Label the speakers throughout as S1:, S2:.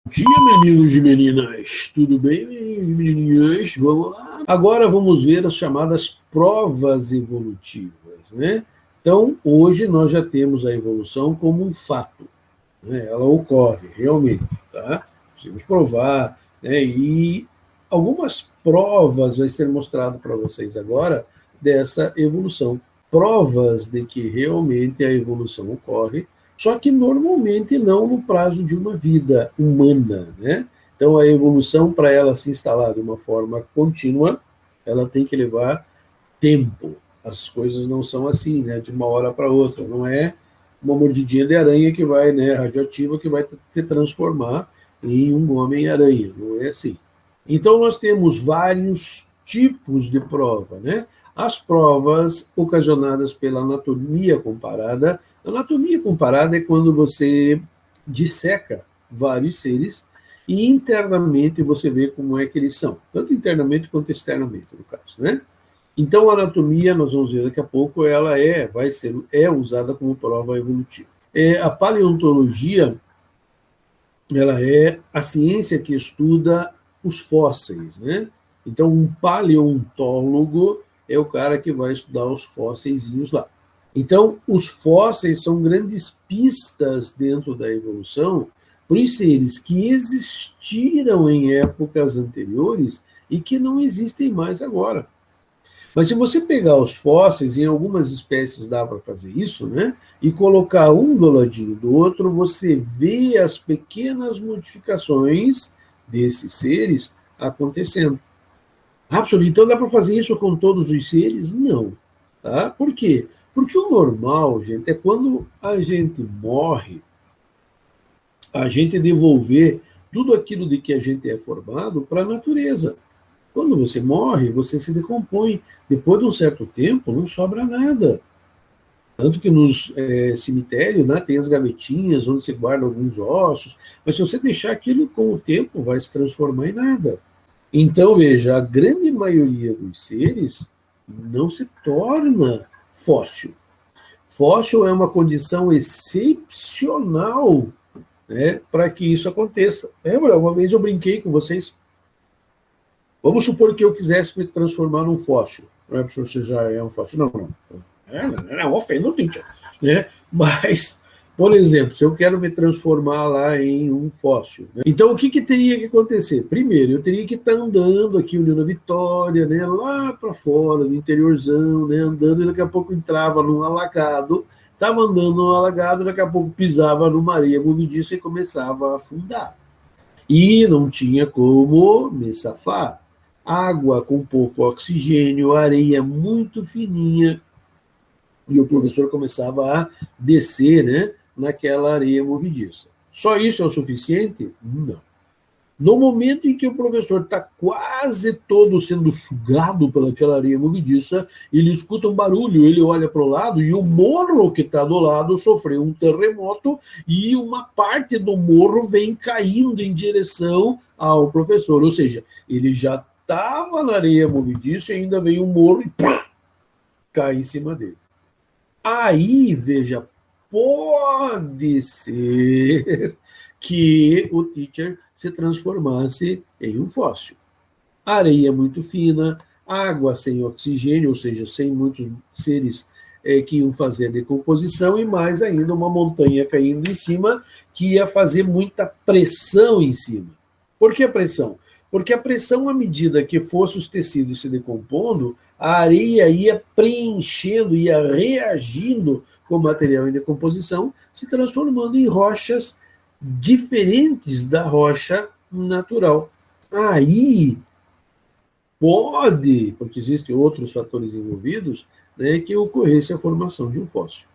S1: Dia, meninos e meninas. Tudo bem, meninos e menininhas? Vamos lá. Agora vamos ver as chamadas provas evolutivas, né? Então, hoje nós já temos a evolução como um fato, né? Ela ocorre realmente, tá? Precisamos provar, né? E algumas provas vai ser mostrado para vocês agora dessa evolução. Provas de que realmente a evolução ocorre, só que normalmente não no prazo de uma vida humana, né? Então, a evolução, para ela se instalar de uma forma contínua, ela tem que levar tempo. As coisas não são assim, né? De uma hora para outra. Não é uma mordidinha de aranha que vai, né, radioativa, que vai se transformar em um homem-aranha. Não é assim. Então, nós temos vários tipos de prova, né? As provas ocasionadas pela anatomia comparada. Anatomia comparada é quando você disseca vários seres e internamente você vê como é que eles são, tanto internamente quanto externamente, no caso, né? Então, a anatomia, nós vamos ver daqui a pouco, ela é usada como prova evolutiva. A paleontologia, ela é a ciência que estuda os fósseis, né? Então, um paleontólogo é o cara que vai estudar os fósseis lá. Então, os fósseis são grandes pistas dentro da evolução para os seres que existiram em épocas anteriores e que não existem mais agora. Mas se você pegar os fósseis, em algumas espécies dá para fazer isso, né? E colocar um do ladinho do outro, você vê as pequenas modificações desses seres acontecendo. Absolutamente. Então dá para fazer isso com todos os seres? Não. Tá? Por quê? Porque o normal, gente, é quando a gente morre, a gente devolver tudo aquilo de que a gente é formado para a natureza. Quando você morre, você se decompõe. Depois de um certo tempo, não sobra nada. Tanto que nos cemitérios, né, tem as gavetinhas onde se guarda alguns ossos, mas se você deixar aquilo com o tempo, vai se transformar em nada. Então, veja, a grande maioria dos seres não se torna fóssil. Fóssil é uma condição excepcional, né, para que isso aconteça. Lembra? Uma vez eu brinquei com vocês. Vamos supor que eu quisesse me transformar num fóssil. Não é porque você já é um fóssil, não. Não ofenda o teacher. Né? Mas, por exemplo, se eu quero me transformar lá em um fóssil, né? Então o que teria que acontecer? Primeiro, eu teria que estar andando aqui, olhando a Vitória, né, lá para fora, no interiorzão, né, andando, e daqui a pouco entrava num alagado, estava andando num alagado, daqui a pouco pisava numa areia movediça e começava a afundar. E não tinha como me safar. Água com pouco oxigênio, areia muito fininha, e o professor começava a descer, né, naquela areia movediça. Só isso é o suficiente? Não. No momento em que o professor está quase todo sendo sugado pelaquela areia movediça, ele escuta um barulho, ele olha para o lado e o morro que está do lado sofreu um terremoto e uma parte do morro vem caindo em direção ao professor. Ou seja, ele já estava na areia movediça e ainda veio um morro e pá, cai em cima dele. Aí, veja, pode ser que o teacher se transformasse em um fóssil. Areia muito fina, água sem oxigênio, ou seja, sem muitos seres que iam fazer a decomposição, e mais ainda uma montanha caindo em cima que ia fazer muita pressão em cima. Por que a pressão? Porque a pressão, à medida que fosse os tecidos se decompondo, a areia ia preenchendo, ia reagindo com o material em decomposição, se transformando em rochas diferentes da rocha natural. Aí pode, porque existem outros fatores envolvidos, né, que ocorresse a formação de um fóssil.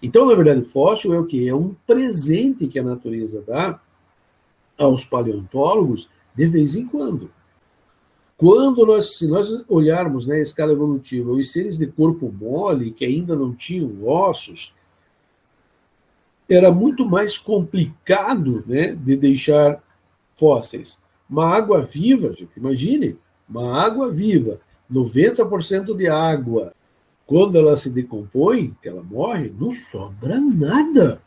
S1: Então, na verdade, fóssil é o quê? É um presente que a natureza dá aos paleontólogos de vez em quando. Se nós olharmos, né, a escala evolutiva, os seres de corpo mole, que ainda não tinham ossos, era muito mais complicado, né, de deixar fósseis. Uma água viva, gente, imagine, uma água viva, 90% de água, quando ela se decompõe, que ela morre, não sobra nada.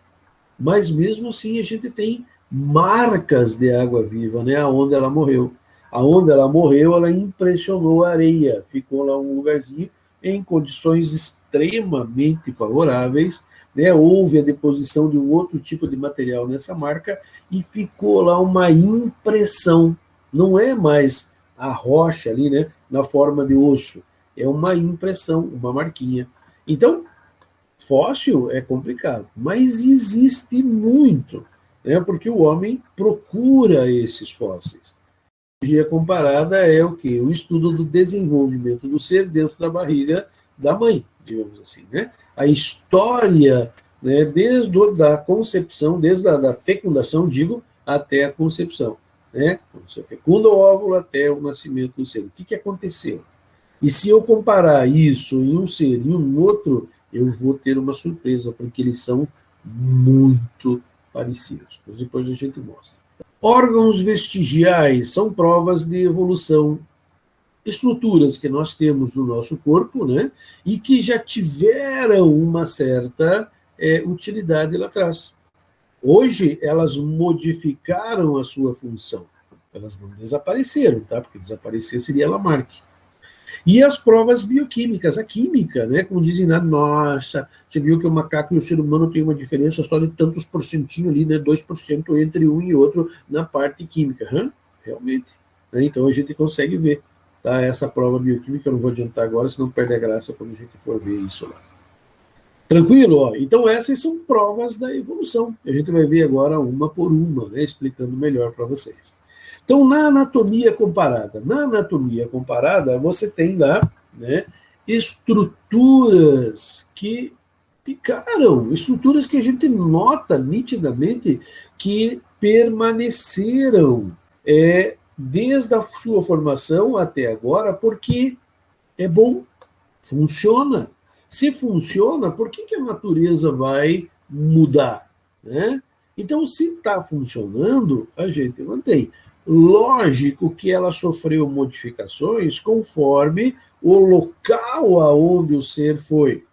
S1: Mas mesmo assim a gente tem marcas de água viva, né, aonde ela morreu. Aonde ela morreu, ela impressionou a areia, ficou lá um lugarzinho em condições extremamente favoráveis, né, houve a deposição de um outro tipo de material nessa marca e ficou lá uma impressão. Não é mais a rocha ali, né, na forma de osso, é uma impressão, uma marquinha. Então, fóssil é complicado, mas existe muito, né, porque o homem procura esses fósseis. A biologia comparada é o quê? O estudo do desenvolvimento do ser dentro da barriga da mãe, digamos assim, né? A história, né, desde a concepção, desde a fecundação, digo, até a concepção, né? Quando você fecunda o óvulo até o nascimento do ser. O que aconteceu? E se eu comparar isso em um ser e um outro, eu vou ter uma surpresa, porque eles são muito parecidos. Mas depois a gente mostra. Órgãos vestigiais são provas de evolução, estruturas que nós temos no nosso corpo, né, e que já tiveram uma certa utilidade lá atrás. Hoje, elas modificaram a sua função. Elas não desapareceram, tá? Porque desaparecer seria Lamarck. E as provas bioquímicas, a química, né? Como dizem, nossa, você viu que o macaco e o ser humano tem uma diferença só de tantos porcentinho ali, né? 2% entre um e outro na parte química. Realmente. Né? Então a gente consegue ver. Tá? Essa prova bioquímica eu não vou adiantar agora, senão perde a graça quando a gente for ver isso lá. Tranquilo? Ó, então essas são provas da evolução. A gente vai ver agora uma por uma, né? Explicando melhor para vocês. Então, na anatomia comparada, você tem lá, né, estruturas que ficaram, estruturas que a gente nota nitidamente que permaneceram desde a sua formação até agora, porque é bom, funciona. Se funciona, por que a natureza vai mudar? Né? Então, se está funcionando, a gente mantém. Lógico que ela sofreu modificações conforme o local aonde o ser foi.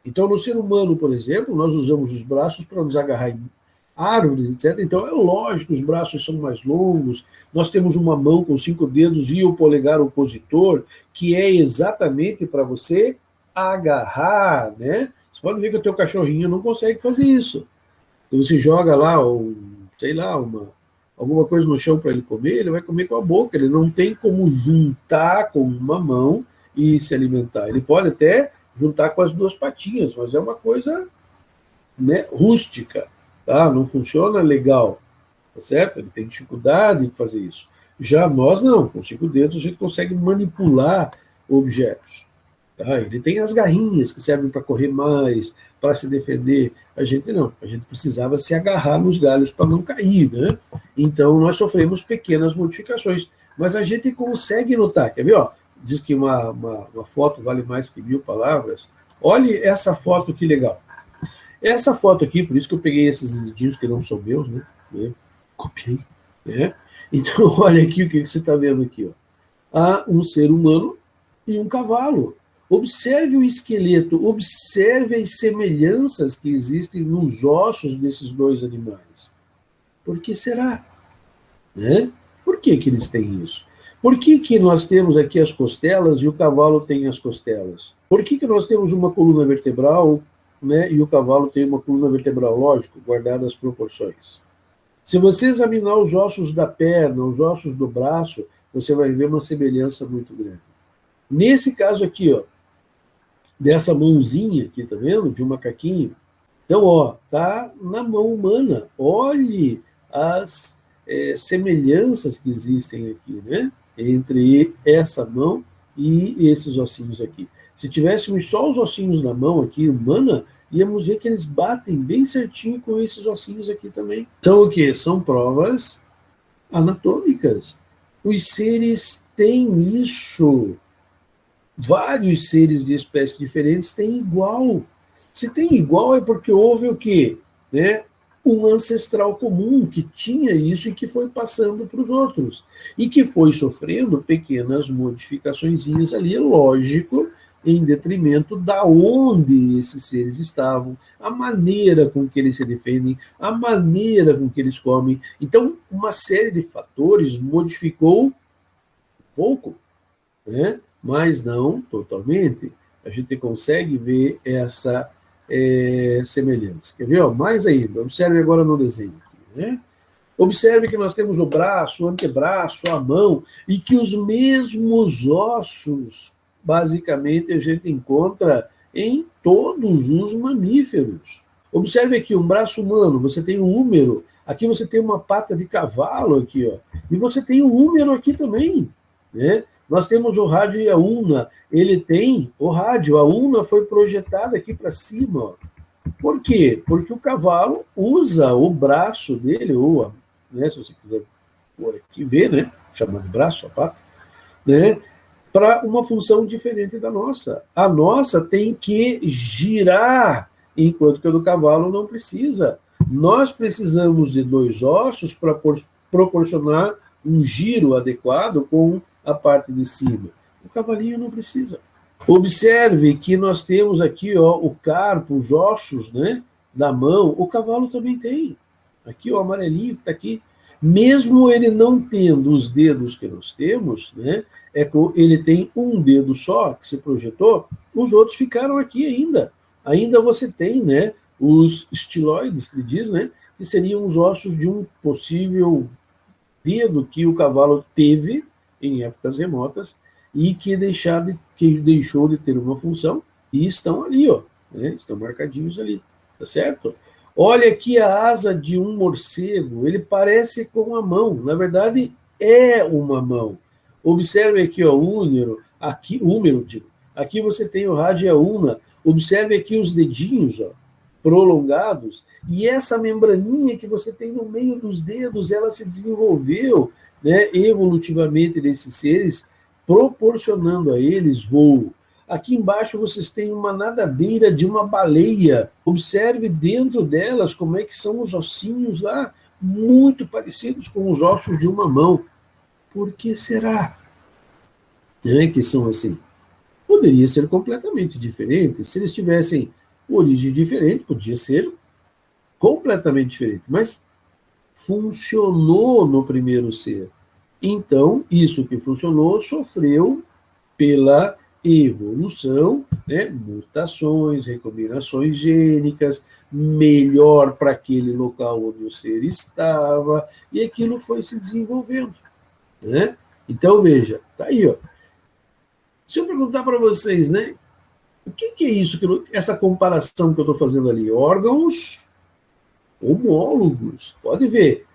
S1: Então, no ser humano, por exemplo, nós usamos os braços para nos agarrar em árvores, etc. Então, é lógico, os braços são mais longos, nós temos uma mão com 5 dedos e o polegar opositor, que é exatamente para você agarrar, né? Você pode ver que o teu cachorrinho não consegue fazer isso. Então, você joga lá, alguma coisa no chão para ele comer, ele vai comer com a boca, ele não tem como juntar com uma mão e se alimentar. Ele pode até juntar com as 2 patinhas, mas é uma coisa, né, rústica, tá? Não funciona legal, tá certo? Ele tem dificuldade em fazer isso. Já nós não, com 5 dedos a gente consegue manipular objetos. Tá? Ele tem as garrinhas que servem para correr mais, para se defender. A gente não, a gente precisava se agarrar nos galhos para não cair, né? Então nós sofremos pequenas modificações, mas a gente consegue notar, quer ver? Ó, diz que uma foto vale mais que 1000 palavras. Olhe essa foto, que legal. Essa foto aqui, por isso que eu peguei esses exidinhos que não são meus, né? Copiei, né? Então olha aqui o que você está vendo aqui, ó. Há um ser humano e um cavalo. Observe o esqueleto, observe as semelhanças que existem nos ossos desses 2 animais. Por que será? Né? Por que eles têm isso? Por que nós temos aqui as costelas e o cavalo tem as costelas? Por que nós temos uma coluna vertebral, né, e o cavalo tem uma coluna vertebral? Lógico, guardadas as proporções. Se você examinar os ossos da perna, os ossos do braço, você vai ver uma semelhança muito grande. Nesse caso aqui, ó, dessa mãozinha aqui, tá vendo? De um macaquinho. Então, ó, tá na mão humana. Olhe as semelhanças que existem aqui, né? Entre essa mão e esses ossinhos aqui. Se tivéssemos só os ossinhos na mão aqui, humana, íamos ver que eles batem bem certinho com esses ossinhos aqui também. São o quê? São provas anatômicas. Os seres têm isso. Vários seres de espécies diferentes têm igual. Se tem igual é porque houve o quê? Né? Um ancestral comum que tinha isso e que foi passando para os outros. E que foi sofrendo pequenas modificaçõezinhas ali, lógico, em detrimento da onde esses seres estavam, a maneira com que eles se defendem, a maneira com que eles comem. Então, uma série de fatores modificou um pouco, né? Mas não totalmente. A gente consegue ver essa semelhança. Quer ver? Ó, mais ainda, observe agora no desenho. Né? Observe que nós temos o braço, o antebraço, a mão, e que os mesmos ossos, basicamente, a gente encontra em todos os mamíferos. Observe aqui, um braço humano, você tem um húmero, aqui você tem uma pata de cavalo, aqui, ó, e você tem um húmero aqui também, né? Nós temos o rádio e a ulna, ele tem o rádio, a ulna foi projetada aqui para cima, ó. Por quê? Porque o cavalo usa o braço dele, ou, né, se você quiser por aqui ver, né, chamando de braço, a pata, né, para uma função diferente da nossa. A nossa tem que girar, enquanto que a do cavalo não precisa. Nós precisamos de dois ossos para proporcionar um giro adequado com a parte de cima. O cavalinho não precisa. Observe que nós temos aqui, ó, o carpo, os ossos, né, da mão. O cavalo também tem. Aqui, o amarelinho que está aqui. Mesmo ele não tendo os dedos que nós temos, né, ele tem um dedo só que se projetou, os outros ficaram aqui ainda. Ainda você tem, né, os estiloides, que diz, né, que seriam os ossos de um possível dedo que o cavalo teve em épocas remotas e que deixou de ter uma função e estão ali, ó, né, estão marcadinhos ali, tá certo? Olha aqui a asa de um morcego, ele parece com a mão, na verdade é uma mão. Observe aqui, ó, o úmero, aqui você tem o rádio e a ulna, observe aqui os dedinhos, ó, prolongados, e essa membraninha que você tem no meio dos dedos, ela se desenvolveu, né, evolutivamente desses seres, proporcionando a eles voo. Aqui embaixo vocês têm uma nadadeira de uma baleia. Observe dentro delas como é que são os ossinhos lá, muito parecidos com os ossos de uma mão. Por que será, né, que são assim? Poderia ser completamente diferente. Se eles tivessem origem diferente, podia ser completamente diferente, mas funcionou no primeiro ser. Então, isso que funcionou sofreu pela evolução, né, mutações, recombinações gênicas, melhor para aquele local onde o ser estava, e aquilo foi se desenvolvendo. Né? Então, veja, tá aí, ó. Se eu perguntar para vocês, né, o que é isso, essa comparação que eu estou fazendo ali? Órgãos homólogos. Pode ver.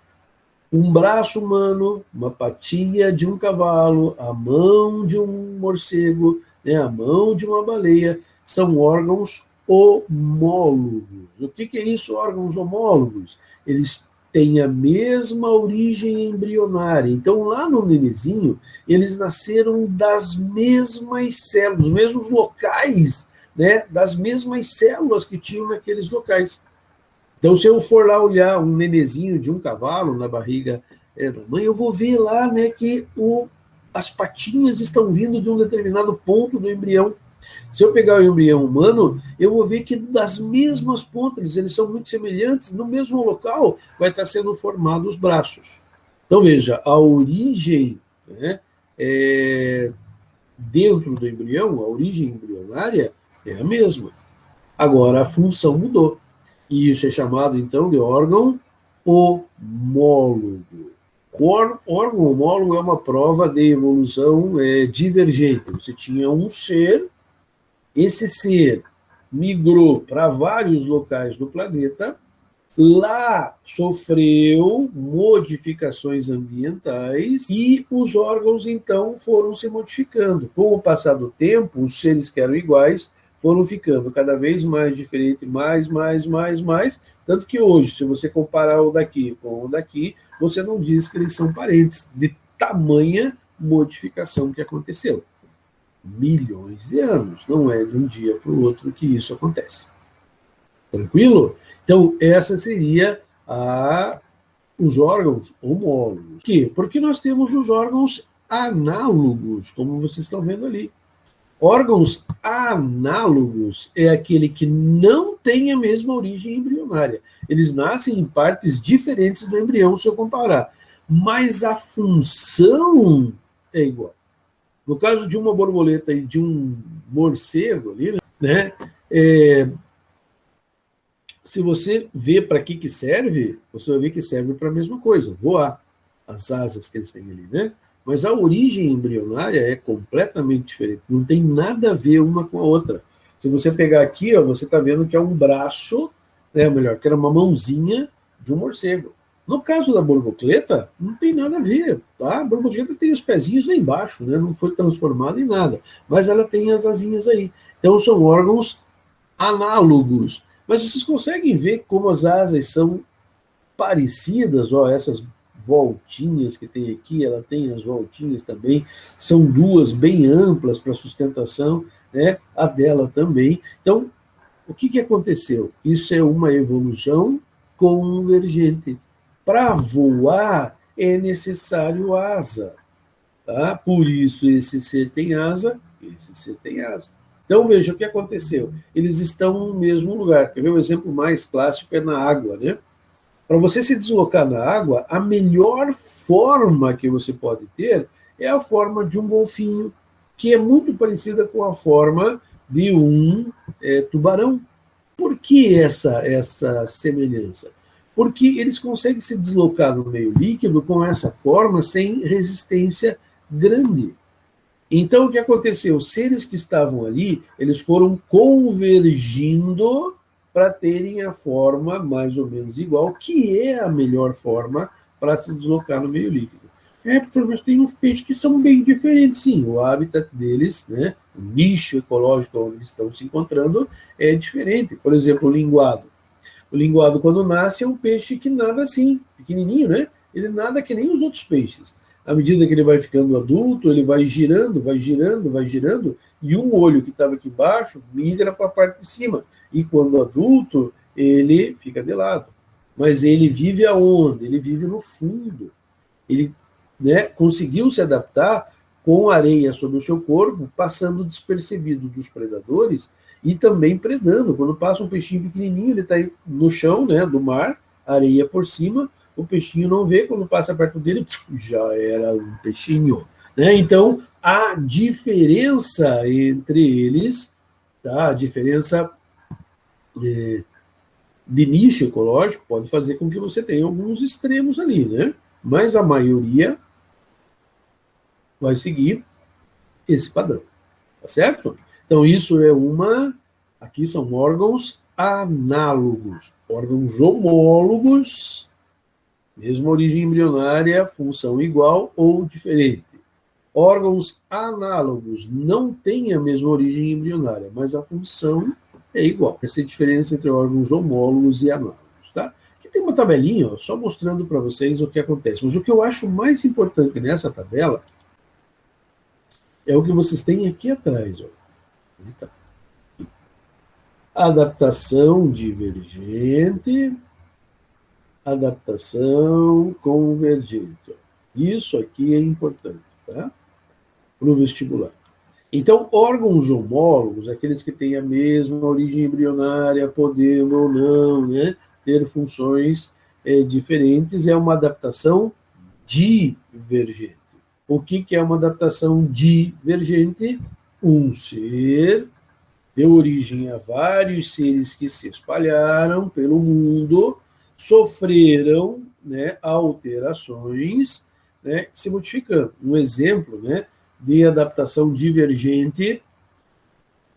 S1: Um braço humano, uma patinha de um cavalo, a mão de um morcego, né, a mão de uma baleia, são órgãos homólogos. O que é isso, órgãos homólogos? Eles têm a mesma origem embrionária. Então, lá no nenezinho, eles nasceram das mesmas células, dos mesmos locais, né, das mesmas células que tinham naqueles locais. Então, se eu for lá olhar um nenezinho de um cavalo na barriga da mãe, eu vou ver lá, né, que as patinhas estão vindo de um determinado ponto do embrião. Se eu pegar o embrião humano, eu vou ver que das mesmas pontas, eles são muito semelhantes, no mesmo local vai estar sendo formados os braços. Então, veja, a origem, né, dentro do embrião, a origem embrionária é a mesma. Agora, a função mudou. E isso é chamado, então, de órgão homólogo. O órgão homólogo é uma prova de evolução divergente. Você tinha um ser, esse ser migrou para vários locais do planeta, lá sofreu modificações ambientais e os órgãos, então, foram se modificando. Com o passar do tempo, os seres que eram iguais foram ficando cada vez mais diferentes, mais, tanto que hoje, se você comparar o daqui com o daqui, você não diz que eles são parentes, de tamanha modificação que aconteceu. Milhões de anos, não é de um dia para o outro que isso acontece. Tranquilo? Então, essa seria os órgãos homólogos. Por quê? Porque nós temos os órgãos análogos, como vocês estão vendo ali. Órgãos análogos é aquele que não tem a mesma origem embrionária. Eles nascem em partes diferentes do embrião, se eu comparar. Mas a função é igual. No caso de uma borboleta e de um morcego ali, né? Se você vê para que serve, você vai ver que serve para a mesma coisa, voar, as asas que eles têm ali, né? Mas a origem embrionária é completamente diferente, não tem nada a ver uma com a outra. Se você pegar aqui, ó, você está vendo que é um braço, né, melhor, que era uma mãozinha de um morcego. No caso da borboleta, não tem nada a ver, tá? A borboleta tem os pezinhos lá embaixo, né? Não foi transformada em nada, mas ela tem as asinhas aí. Então são órgãos análogos. Mas vocês conseguem ver como as asas são parecidas, ó, essas voltinhas que tem aqui, ela tem as voltinhas também, são duas bem amplas para sustentação, né? A dela também. Então, o que aconteceu? Isso é uma evolução convergente. Para voar é necessário asa, tá? Por isso esse ser tem asa, esse ser tem asa. Então, veja o que aconteceu. Eles estão no mesmo lugar. Quer ver? O exemplo mais clássico é na água, né? Para você se deslocar na água, a melhor forma que você pode ter é a forma de um golfinho, que é muito parecida com a forma de um tubarão. Por que essa semelhança? Porque eles conseguem se deslocar no meio líquido com essa forma sem resistência grande. Então, o que aconteceu? Os seres que estavam ali, eles foram convergindo para terem a forma mais ou menos igual, que é a melhor forma para se deslocar no meio líquido. Professor, mas tem uns peixes que são bem diferentes, sim. O habitat deles, né, o nicho ecológico onde eles estão se encontrando é diferente. Por exemplo, o linguado. O linguado, quando nasce, é um peixe que nada assim, pequenininho, né? Ele nada que nem os outros peixes. À medida que ele vai ficando adulto, ele vai girando, vai girando, vai girando, e um olho que estava aqui embaixo migra para a parte de cima. E quando adulto, ele fica de lado. Mas ele vive aonde? Ele vive no fundo. Ele, né, conseguiu se adaptar com areia sobre o seu corpo, passando despercebido dos predadores e também predando. Quando passa um peixinho pequenininho, ele está aí no chão, né, do mar, areia por cima, o peixinho não vê, quando passa perto dele, já era um peixinho. Né? Então, a diferença entre eles, tá? A diferença de nicho ecológico pode fazer com que você tenha alguns extremos ali, né? Mas a maioria vai seguir esse padrão, tá certo? Então, isso é aqui são órgãos análogos, órgãos homólogos, mesma origem embrionária, função igual ou diferente. Órgãos análogos não têm a mesma origem embrionária, mas a função é igual. Essa é a diferença entre órgãos homólogos e análogos. Tá? Aqui tem uma tabelinha, ó, só mostrando para vocês o que acontece. Mas o que eu acho mais importante nessa tabela é o que vocês têm aqui atrás. Ó. Adaptação divergente, adaptação convergente. Isso aqui é importante, tá? Para o vestibular. Então, órgãos homólogos, aqueles que têm a mesma origem embrionária, podendo ou não, né, ter funções diferentes, é uma adaptação divergente. O que é uma adaptação divergente? Um ser deu origem a vários seres que se espalharam pelo mundo, sofreram, né, alterações, né, se modificando. Um exemplo, né, de adaptação divergente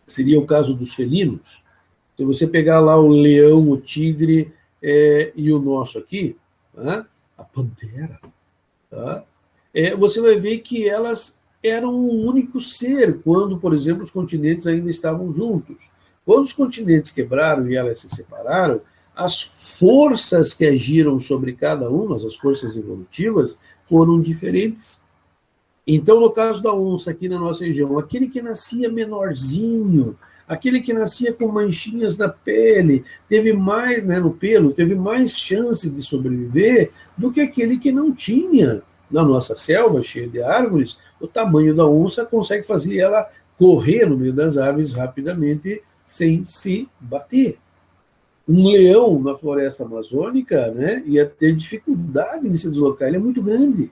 S1: seria o caso dos felinos. Se você pegar lá o leão, o tigre e o nosso aqui, tá? A pantera, tá? Você vai ver que elas eram um único ser quando, por exemplo, os continentes ainda estavam juntos. Quando os continentes quebraram e elas se separaram, as forças que agiram sobre cada uma, as forças evolutivas, foram diferentes. Então, no caso da onça aqui na nossa região, aquele que nascia menorzinho, aquele que nascia com manchinhas na pele, teve mais, né, no pelo, teve mais chance de sobreviver do que aquele que não tinha. Na nossa selva, cheia de árvores, o tamanho da onça consegue fazer ela correr no meio das árvores rapidamente sem se bater. Um leão na floresta amazônica, né, ia ter dificuldade em se deslocar, ele é muito grande.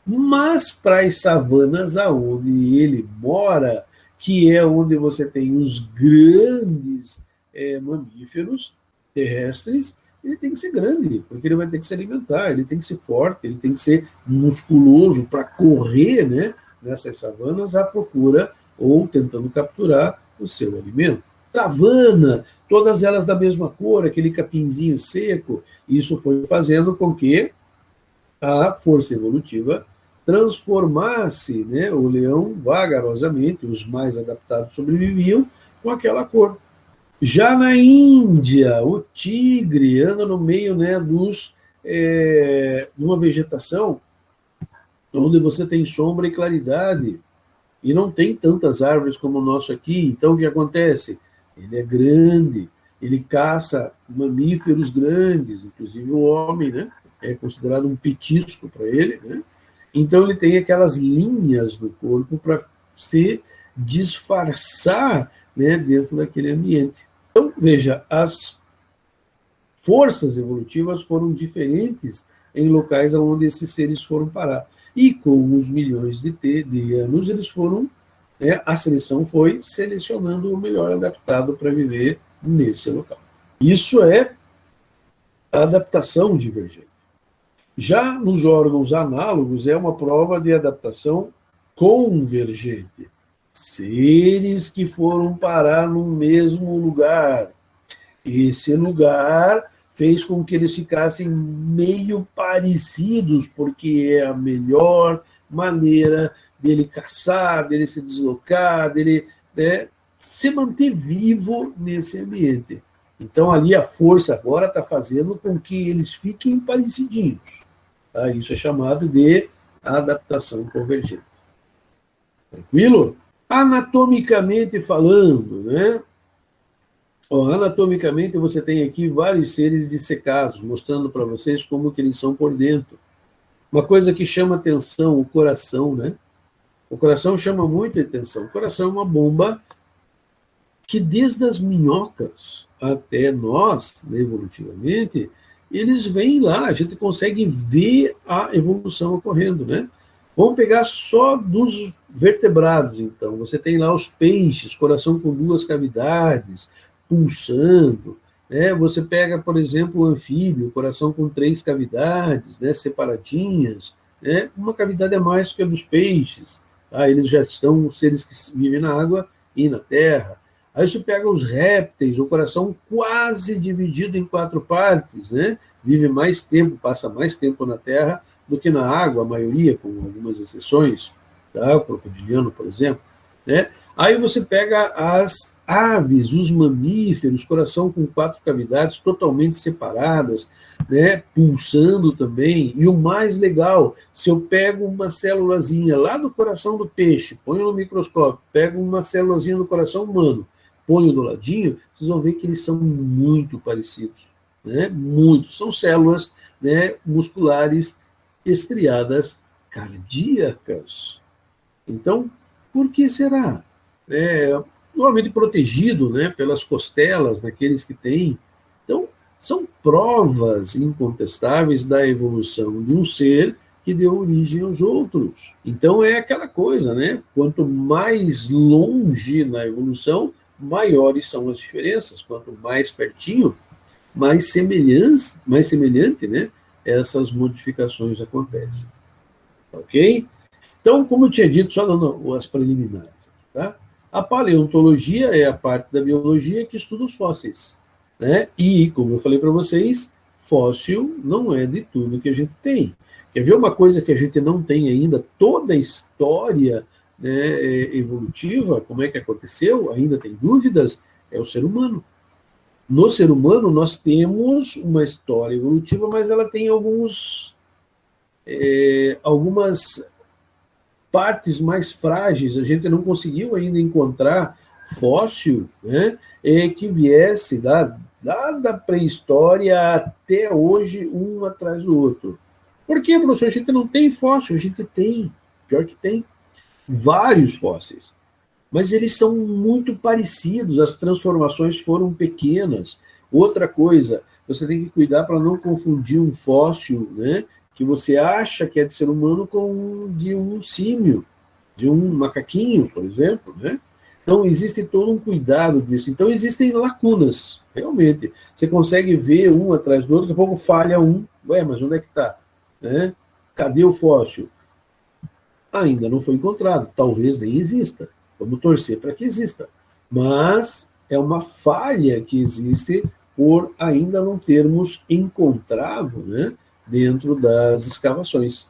S1: Mas para as savanas aonde ele mora, que é onde você tem os grandes mamíferos terrestres, ele tem que ser grande, porque ele vai ter que se alimentar, ele tem que ser forte, ele tem que ser musculoso para correr, né, nessas savanas à procura ou tentando capturar o seu alimento. Savana, todas elas da mesma cor, aquele capinzinho seco, isso foi fazendo com que a força evolutiva transformasse, né, o leão vagarosamente, os mais adaptados sobreviviam com aquela cor. Já na Índia, o tigre anda no meio, né, de uma vegetação onde você tem sombra e claridade, e não tem tantas árvores como o nosso aqui. Então, o que acontece? Ele é grande, ele caça mamíferos grandes, inclusive o homem, né? É considerado um petisco para ele, né? Então, ele tem aquelas linhas no corpo para se disfarçar, né, dentro daquele ambiente. Então, veja, as forças evolutivas foram diferentes em locais onde esses seres foram parar. E com os milhões de anos, eles foram, a seleção foi selecionando o melhor adaptado para viver nesse local. Isso é adaptação divergente. Já nos órgãos análogos, é uma prova de adaptação convergente. Seres que foram parar no mesmo lugar. Esse lugar fez com que eles ficassem meio parecidos, porque é a melhor maneira dele caçar, dele se deslocar, dele, né, se manter vivo nesse ambiente. Então, ali a força agora está fazendo com que eles fiquem parecidinhos. Tá? Isso é chamado de adaptação convergente. Tranquilo? Anatomicamente falando, né? Anatomicamente, você tem aqui vários seres dissecados, mostrando para vocês como que eles são por dentro. Uma coisa que chama atenção, o coração, né? O coração chama muita atenção. O coração é uma bomba que, desde as minhocas até nós, né, evolutivamente, eles vêm lá, a gente consegue ver a evolução ocorrendo, né? Vamos pegar só dos vertebrados, então. Você tem lá os peixes, coração com 2 cavidades, pulsando, né? Você pega, por exemplo, o anfíbio, coração com 3 cavidades, né, separadinhas, né? Uma cavidade a mais que a dos peixes. Tá? Eles já são seres que vivem na água e na terra. Aí você pega os répteis, o coração quase dividido em 4 partes, né? Vive mais tempo, passa mais tempo na terra do que na água, a maioria, com algumas exceções, tá? O crocodiliano, por exemplo, né? Aí você pega as aves, os mamíferos, coração com 4 cavidades totalmente separadas, né, pulsando também. E o mais legal, se eu pego uma célulazinha lá do coração do peixe, ponho no microscópio, pego uma célulazinha do coração humano, ponho do ladinho, vocês vão ver que eles são muito parecidos, né? Muito. São células, né, musculares estriadas cardíacas. Então, por que será? Normalmente protegido, né, pelas costelas daqueles que têm. Então, são provas incontestáveis da evolução de um ser que deu origem aos outros. Então, é aquela coisa, né? Quanto mais longe na evolução, maiores são as diferenças. Quanto mais pertinho, mais semelhante, né, essas modificações acontecem. Ok? Então, como eu tinha dito, só dando as preliminares, tá? A paleontologia é a parte da biologia que estuda os fósseis, né? E, como eu falei para vocês, fóssil não é de tudo que a gente tem. Quer ver uma coisa que a gente não tem ainda? Toda a história, né, evolutiva, como é que aconteceu, ainda tem dúvidas, é o ser humano. No ser humano, nós temos uma história evolutiva, mas ela tem algumas partes mais frágeis. A gente não conseguiu ainda encontrar fóssil, né, que viesse da pré-história até hoje, um atrás do outro. Por quê, professor? A gente não tem fóssil, a gente tem, pior que tem, vários fósseis. mas eles são muito parecidos, as transformações foram pequenas. Outra coisa, você tem que cuidar para não confundir um fóssil, né, que você acha que é de ser humano com de um símio, de um macaquinho, por exemplo, né? Então, existe todo um cuidado disso. Então, existem lacunas, realmente. Você consegue ver um atrás do outro, daqui a pouco falha um. Ué, mas onde é que está? Né? Cadê o fóssil? Ainda não foi encontrado. Talvez nem exista. Vamos torcer para que exista. Mas é uma falha que existe por ainda não termos encontrado, né, dentro das escavações.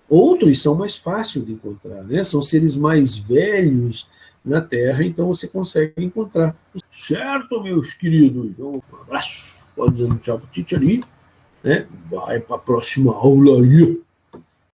S1: Outros são mais fáceis de encontrar, né? São seres mais velhos na Terra, então você consegue encontrar. Certo, meus queridos? Um abraço. Pode dizer um tchau para o Tite ali, né? Vai para a próxima aula aí.